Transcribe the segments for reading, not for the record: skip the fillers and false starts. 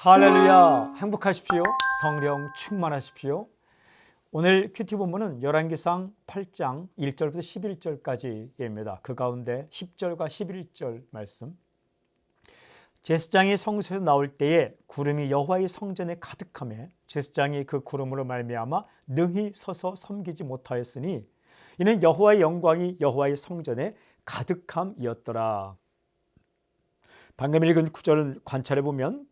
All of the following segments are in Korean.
할렐루야, 행복하십시오. 성령 충만하십시오. 오늘 큐티 본문은 열왕기상 8장 1절부터 11절까지입니다. 그 가운데 10절과 11절 말씀. 제사장이 성소에서 나올 때에 구름이 여호와의 성전에 가득하며 제사장이 그 구름으로 말미암아 능히 서서 섬기지 못하였으니 이는 여호와의 영광이 여호와의 성전에 가득함이었더라. 방금 읽은 구절을 관찰해 보면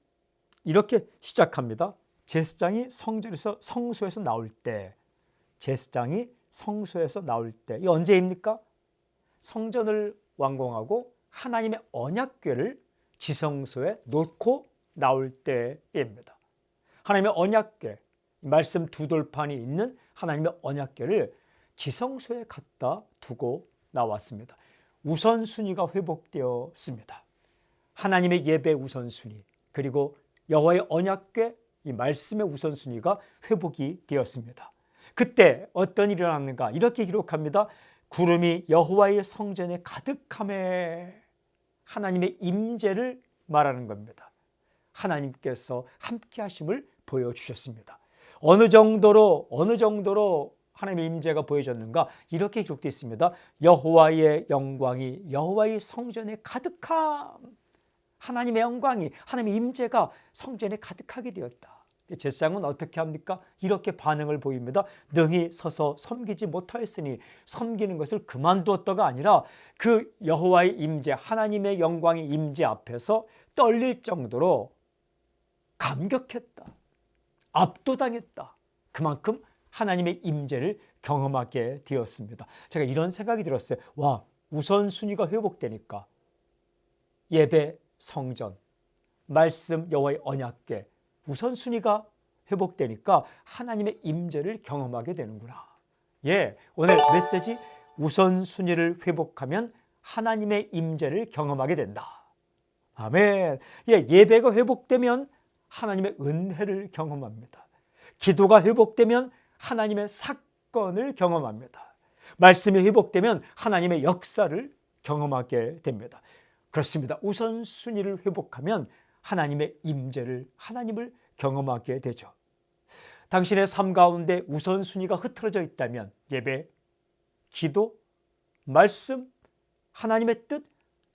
이렇게 시작합니다. 제사장이 성소에서 나올 때, 제사장이 성소에서 나올 때, 이 언제입니까? 성전을 완공하고 하나님의 언약궤를 지성소에 놓고 나올 때입니다. 하나님의 언약궤, 말씀 두 돌판이 있는 하나님의 언약궤를 지성소에 갖다 두고 나왔습니다. 우선순위가 회복되었습니다. 하나님의 예배 우선순위, 그리고 여호와의 언약궤, 이 말씀의 우선순위가 회복이 되었습니다. 그때 어떤 일이 일어났는가? 이렇게 기록합니다. 구름이 여호와의 성전에 가득함에, 하나님의 임재를 말하는 겁니다. 하나님께서 함께 하심을 보여주셨습니다. 어느 정도로 하나님의 임재가 보여졌는가? 이렇게 기록되어 있습니다. 여호와의 영광이 여호와의 성전에 가득함. 하나님의 영광이, 하나님의 임재가 성전에 가득하게 되었다. 제사장은 어떻게 합니까? 이렇게 반응을 보입니다. 능히 서서 섬기지 못하였으니, 섬기는 것을 그만두었다가 아니라 그 여호와의 임재, 하나님의 영광의 임재 앞에서 떨릴 정도로 감격했다, 압도당했다. 그만큼 하나님의 임재를 경험하게 되었습니다. 제가 이런 생각이 들었어요. 와, 우선순위가 회복되니까 예배, 성전, 말씀, 여호와의 언약궤, 우선순위가 회복되니까 하나님의 임재를 경험하게 되는구나. 오늘 메시지, 우선순위를 회복하면 하나님의 임재를 경험하게 된다. 아멘. 예배가 회복되면 하나님의 은혜를 경험합니다. 기도가 회복되면 하나님의 사건을 경험합니다. 말씀이 회복되면 하나님의 역사를 경험하게 됩니다. 그렇습니다. 우선순위를 회복하면 하나님의 임재를, 하나님을 경험하게 되죠. 당신의 삶 가운데 우선순위가 흐트러져 있다면 예배, 기도, 말씀, 하나님의 뜻,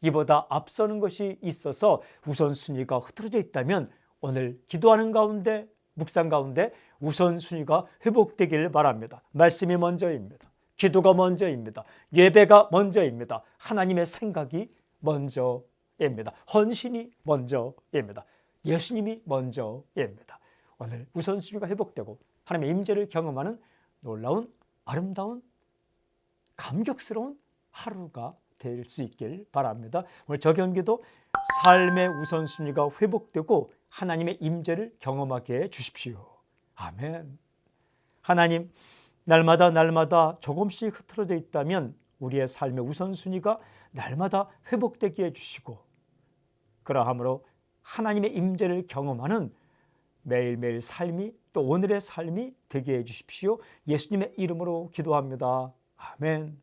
이보다 앞서는 것이 있어서 우선순위가 흐트러져 있다면 오늘 기도하는 가운데, 묵상 가운데 우선순위가 회복되기를 바랍니다. 말씀이 먼저입니다. 기도가 먼저입니다. 예배가 먼저입니다. 하나님의 생각이 먼저입니다. 헌신이 먼저입니다. 예수님이 먼저입니다. 오늘 우선순위가 회복되고 하나님의 임재를 경험하는 놀라운, 아름다운, 감격스러운 하루가 될 수 있길 바랍니다. 오늘 저경기도 삶의 우선순위가 회복되고 하나님의 임재를 경험하게 해 주십시오. 아멘. 하나님, 날마다 조금씩 흐트러져 있다면 우리의 삶의 우선순위가 날마다 회복되게 해주시고, 그러함으로 하나님의 임재를 경험하는 매일매일 삶이, 또 오늘의 삶이 되게 해주십시오. 예수님의 이름으로 기도합니다. 아멘.